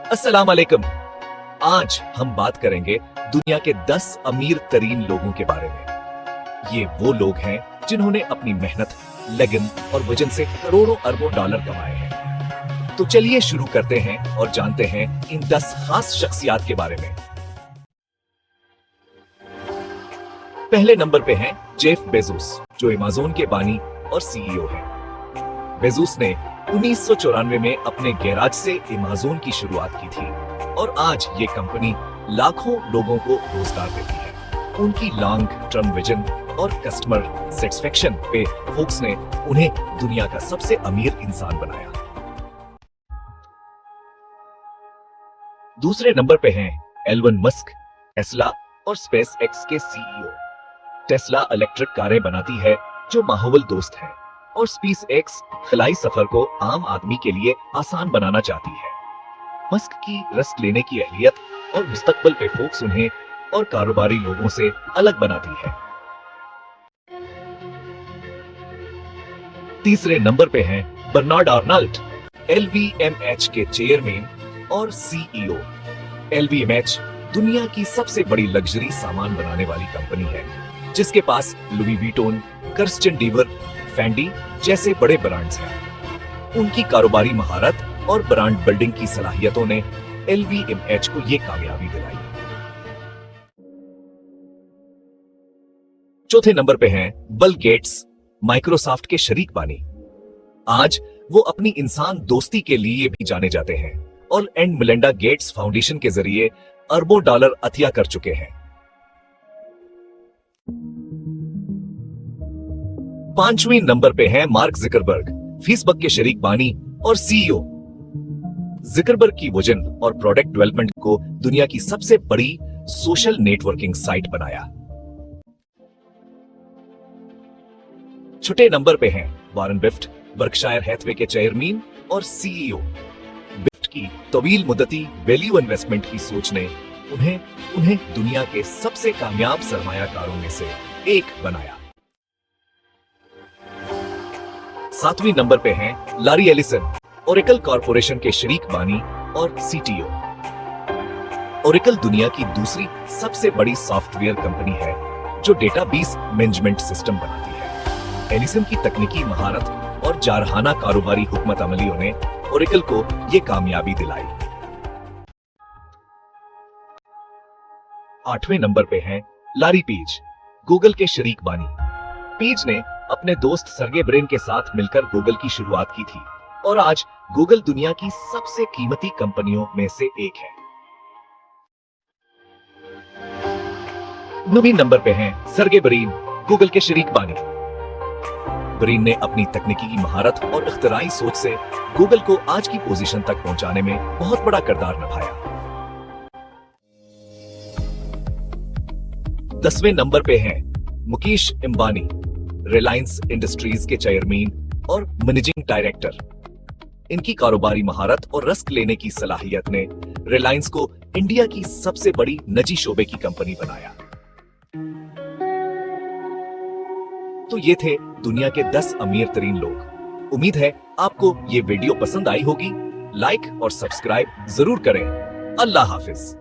अस्सलाम वालेकुम। आज हम बात करेंगे दुनिया के 10 अमीर तरीन लोगों के बारे में। ये वो लोग हैं जिन्होंने अपनी मेहनत, लगन और वजन से करोड़ों अरबों डॉलर कमाए हैं। तो चलिए शुरू करते हैं और जानते हैं इन 10 खास शख्सियात के बारे में। पहले नंबर पे हैं जेफ बेजोस, जो अमेज़न के बानी और सीईओ हैं। बेजोस ने 1994 में अपने गैराज से अमेज़न की शुरुआत की थी और आज ये कंपनी लाखों लोगों को रोजगार देती है। उनकी लॉन्ग टर्म विजन और कस्टमर सेटिस्फेक्शन पे फोक्स ने उन्हें दुनिया का सबसे अमीर इंसान बनाया। दूसरे नंबर पे हैं एलन मस्क, टेस्ला और स्पेस एक्स के सीईओ। टेस्ला इलेक्ट्रिक कारें बनाती है जो माहौल दोस्त है और स्पेस एक्स खलाई सफर को आम आदमी के लिए आसान बनाना चाहती है। मस्क की रिस्क लेने की अहलियत और मुस्तकबिल पे फोकस उन्हें और कारोबारी लोगों से अलग बनाती है। तीसरे नंबर पे हैं बर्नार्ड आर्नल्ट, एलवीएमएच के चेयरमैन और सीईओ। एलवीएमएच दुनिया की सबसे बड़ी लग्जरी सामान बनाने वाली कंपनी है, जिसके पास लुई विटोन, कर्स्चियन डीवर, फेंडी जैसे बड़े ब्रांड्स हैं। उनकी कारोबारी महारत और ब्रांड बिल्डिंग की सलाहियतों ने एलवीएमएच को यह कामयाबी दिलाई। चौथे नंबर पे हैं बिल गेट्स, माइक्रोसॉफ्ट के शरीक बानी। आज वो अपनी इंसान दोस्ती के लिए भी जाने जाते हैं और एंड मिलिंडा गेट्स फाउंडेशन के जरिए अरबों डॉलर अतिया कर चुके हैं। पांचवें नंबर पे है मार्क ज़ुकरबर्ग, फेसबुक के शरीक बानी और सीईओ। ज़ुकरबर्ग की विजन और प्रोडक्ट डेवलपमेंट को दुनिया की सबसे बड़ी सोशल नेटवर्किंग साइट बनाया। छठे नंबर पे हैं वॉरेन बफेट, बर्कशायर हैथवे के चेयरमैन और सीईओ। बफेट की तवील मुद्दती वैल्यू इन्वेस्टमेंट की सोच ने उन्हें दुनिया के सबसे कामयाब सरमायाकारों में से एक बनाया। सातवीं नंबर पे हैं लारी एलिसन, ओरेकल कॉरपोरेशन के शरीक बानी और सीटीओ। ओरेकल दुनिया की दूसरी सबसे बड़ी सॉफ्टवेयर कंपनी है जो डेटाबेस मैनेजमेंट सिस्टम बनाती है। एलिसन की तकनीकी महारत और जारहाना कारोबारी हुकमत अमलियों ने ओरेकल को यह कामयाबी दिलाई। आठवें नंबर पे हैं लारी पेज, गूगल के शरीक बानी। पेज ने अपने दोस्त सर्गे ब्रिन के साथ मिलकर गूगल की शुरुआत की थी और आज गूगल दुनिया की सबसे कीमती कंपनियों में से एक है। 9वें नंबर पे हैं सर्गे ब्रिन, गूगल के शरीक बानी। ब्रिन ने अपनी तकनीकी महारत और इख्तिराई सोच से गूगल को आज की पोजीशन तक पहुंचाने में बहुत बड़ा किरदार निभाया। 10वें नंबर पे हैं मुकेश अंबानी, रिलायंस इंडस्ट्रीज के चेयरमैन और मैनेजिंग डायरेक्टर। इनकी कारोबारी महारत और रिस्क लेने की सलाहियत ने रिलायंस को इंडिया की सबसे बड़ी निजी शोबे की कंपनी बनाया। तो ये थे दुनिया के 10 अमीर तरीन लोग। उम्मीद है आपको ये वीडियो पसंद आई होगी। लाइक और सब्सक्राइब जरूर करें। अल्लाह हाफिज।